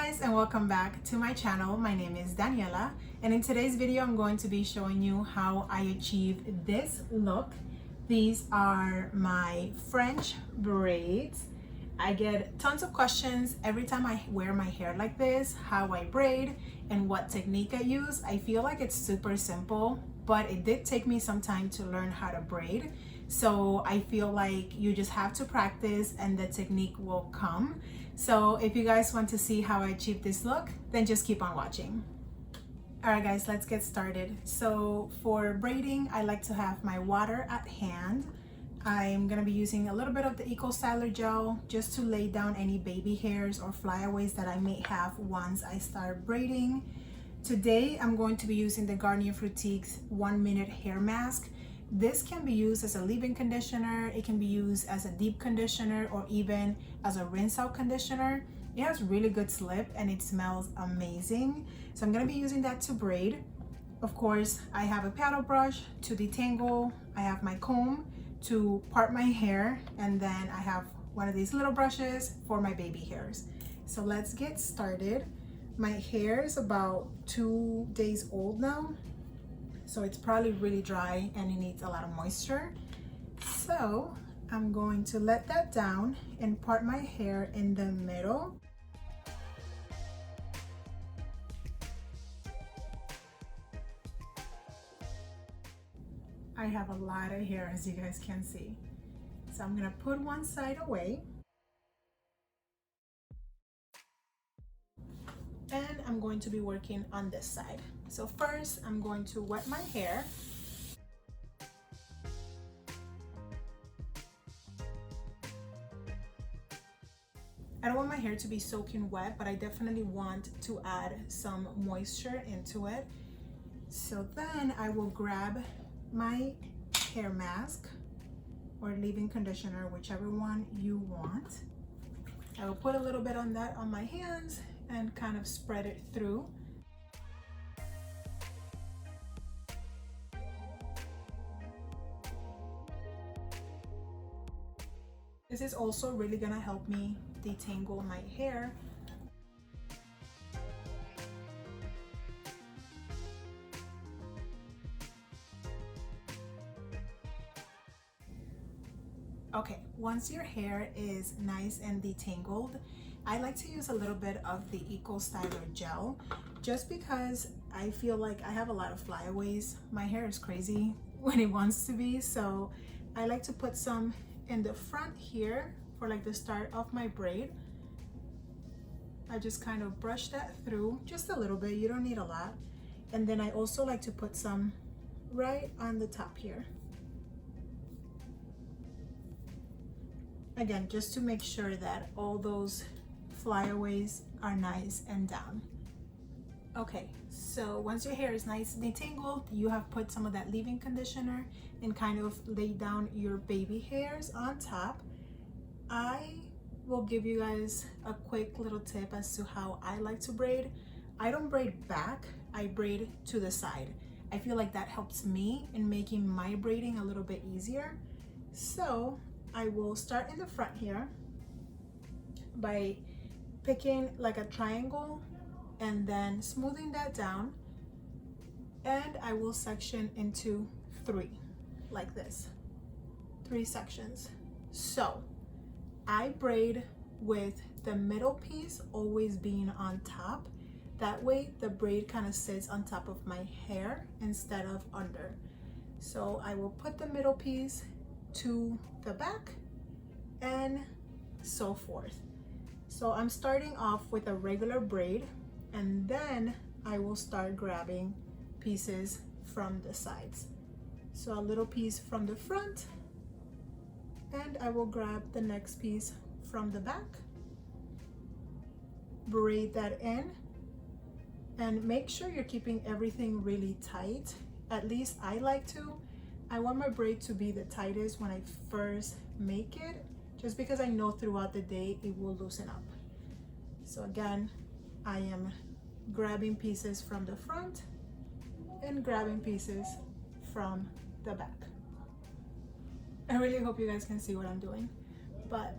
guys, and welcome back to my channel. My name is Daniela, and in today's video I'm going to be showing you how I achieve this look. These are my French braids. I get tons of questions every time I wear my hair like this, how I braid and what technique I use. I feel like it's super simple, but it did take me some time to learn how to braid. So I feel like you just have to practice and the technique will come. So if you guys want to see how I achieve this look, then just keep on watching. All right guys, let's get started. So for braiding, I like to have my water at hand. I'm gonna be using a little bit of the Eco Styler gel just to lay down any baby hairs or flyaways that I may have once I start braiding. Today, I'm going to be using the Garnier Fructis 1 Minute Hair Mask. This can be used as a leave-in conditioner, it can be used as a deep conditioner, or even as a rinse-out conditioner. It has really good slip and it smells amazing. So I'm gonna be using that to braid. Of course, I have a paddle brush to detangle, I have my comb to part my hair, and then I have one of these little brushes for my baby hairs. So let's get started. My hair is about 2 days old now, so it's probably really dry and it needs a lot of moisture. So I'm going to let that down and part my hair in the middle. I have a lot of hair, as you guys can see. So I'm gonna put one side away. And I'm going to be working on this side. So first, I'm going to wet my hair. I don't want my hair to be soaking wet, but I definitely want to add some moisture into it. So then I will grab my hair mask or leave-in conditioner, whichever one you want. I will put a little bit on that on my hands and kind of spread it through. This is also really gonna help me detangle my hair. Okay, once your hair is nice and detangled, I like to use a little bit of the Eco Styler gel just because I feel like I have a lot of flyaways. My hair is crazy when it wants to be, so I like to put some in the front here for like the start of my braid. I just kind of brush that through just a little bit, you don't need a lot. And then I also like to put some right on the top here. Again, just to make sure that all those flyaways are nice and down. Okay, so once your hair is nice and detangled, you have put some of that leave-in conditioner and kind of laid down your baby hairs on top. I will give you guys a quick little tip as to how I like to braid. I don't braid back, I braid to the side. I feel like that helps me in making my braiding a little bit easier. So I will start in the front here by picking like a triangle and then smoothing that down, and I will section into 3 like this, 3 sections. So I braid with the middle piece always being on top. That way the braid kind of sits on top of my hair instead of under. So I will put the middle piece to the back and so forth. So I'm starting off with a regular braid, and then I will start grabbing pieces from the sides. So a little piece from the front, and I will grab the next piece from the back, braid that in, and make sure you're keeping everything really tight. At least I like to. I want my braid to be the tightest when I first make it, just because I know throughout the day it will loosen up. So again, I am grabbing pieces from the front and grabbing pieces from the back. I really hope you guys can see what I'm doing, but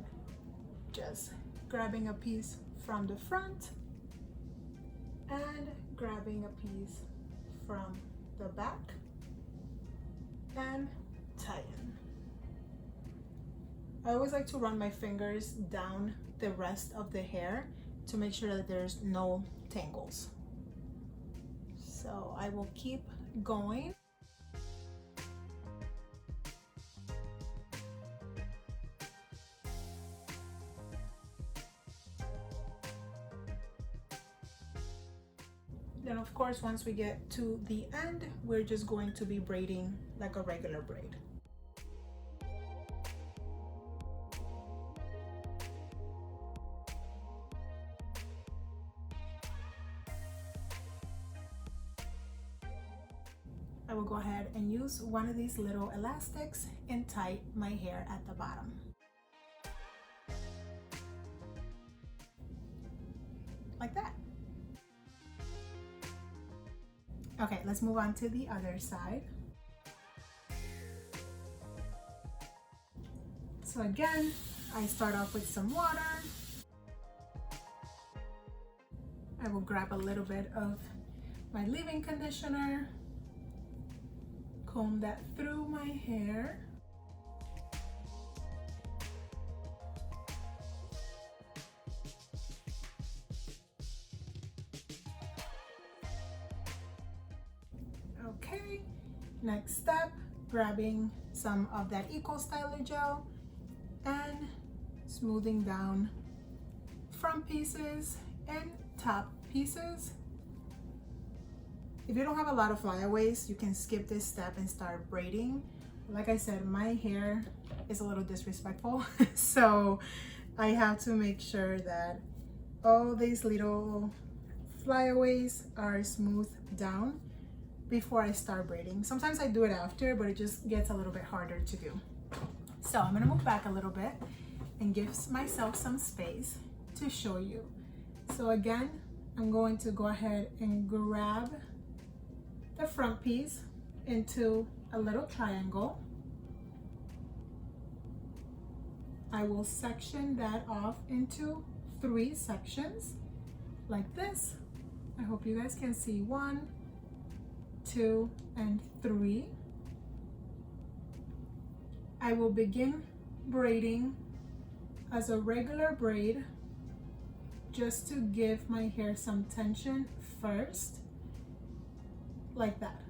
just grabbing a piece from the front and grabbing a piece from the back and tying. I always like to run my fingers down the rest of the hair to make sure that there's no tangles. So I will keep going. Then of course, once we get to the end, we're just going to be braiding like a regular braid. I will go ahead and use one of these little elastics and tie my hair at the bottom. Like that. Okay, let's move on to the other side. So again, I start off with some water. I will grab a little bit of my leave-in conditioner, comb that through my hair. Okay, next step, grabbing some of that Eco Styler gel and smoothing down front pieces and top pieces. If you don't have a lot of flyaways, you can skip this step and start braiding. Like I said, my hair is a little disrespectful, so I have to make sure that all these little flyaways are smoothed down before I start braiding. Sometimes I do it after, but it just gets a little bit harder to do. So I'm gonna move back a little bit and give myself some space to show you. So again, I'm going to go ahead and grab the front piece into a little triangle. I will section that off into 3 sections like this. I hope you guys can see 1, 2, and 3. I will begin braiding as a regular braid just to give my hair some tension first, like that.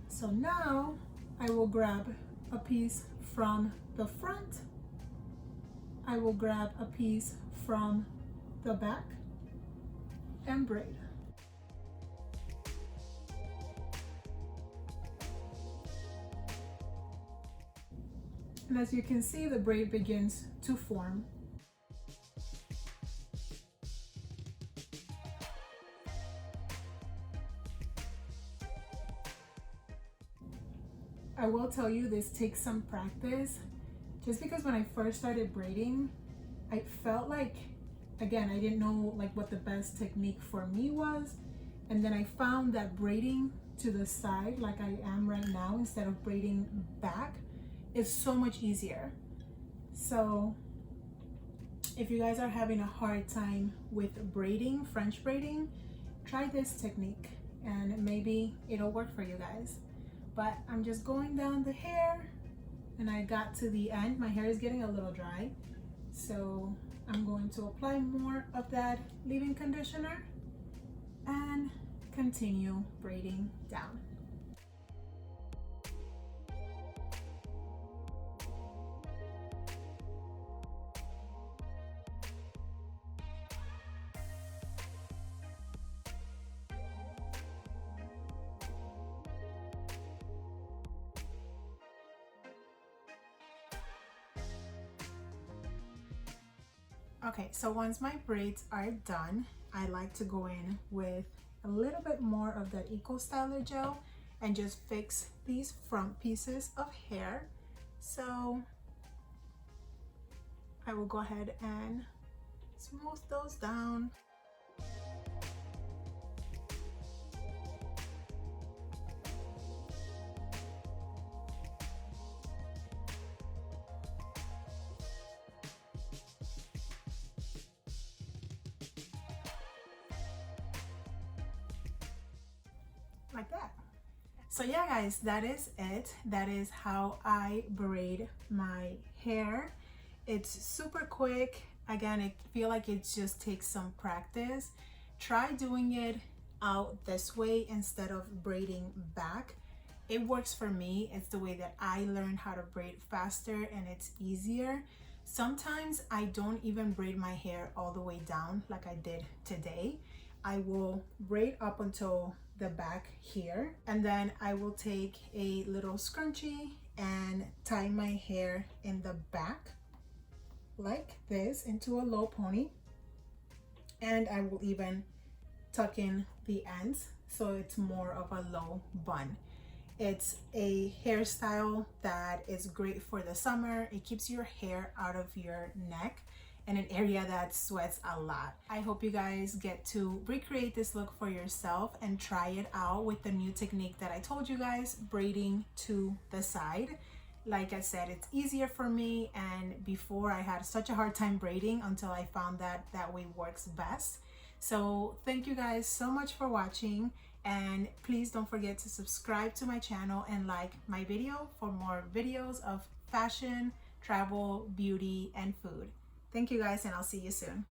So now I will grab a piece from the front, I will grab a piece from the back and braid. And as you can see, the braid begins to form. I will tell you, this takes some practice, just because when I first started braiding, I felt like, again, I didn't know like what the best technique for me was. And then I found that braiding to the side like I am right now instead of braiding back is so much easier. So if you guys are having a hard time with braiding, French braiding, try this technique and maybe it'll work for you guys. But I'm just going down the hair and I got to the end. My hair is getting a little dry, so I'm going to apply more of that leave-in conditioner and continue braiding down. Okay, so once my braids are done, I like to go in with a little bit more of that Eco Styler gel and just fix these front pieces of hair. So I will go ahead and smooth those down. like that. So yeah guys, that is it. That is how I braid my hair. It's super quick. Again, I feel like it just takes some practice. Try doing it out this way instead of braiding back. It works for me. It's the way that I learned how to braid faster and it's easier. Sometimes I don't even braid my hair all the way down like I did today. I will braid up until the back here, and then I will take a little scrunchie and tie my hair in the back like this into a low pony, and I will even tuck in the ends so it's more of a low bun. It's a hairstyle that is great for the summer. It keeps your hair out of your neck in an area that sweats a lot. I hope you guys get to recreate this look for yourself and try it out with the new technique that I told you guys, braiding to the side. Like I said, it's easier for me, and before I had such a hard time braiding until I found that that way works best. So thank you guys so much for watching, and please don't forget to subscribe to my channel and like my video for more videos of fashion, travel, beauty, and food. Thank you guys, and I'll see you soon.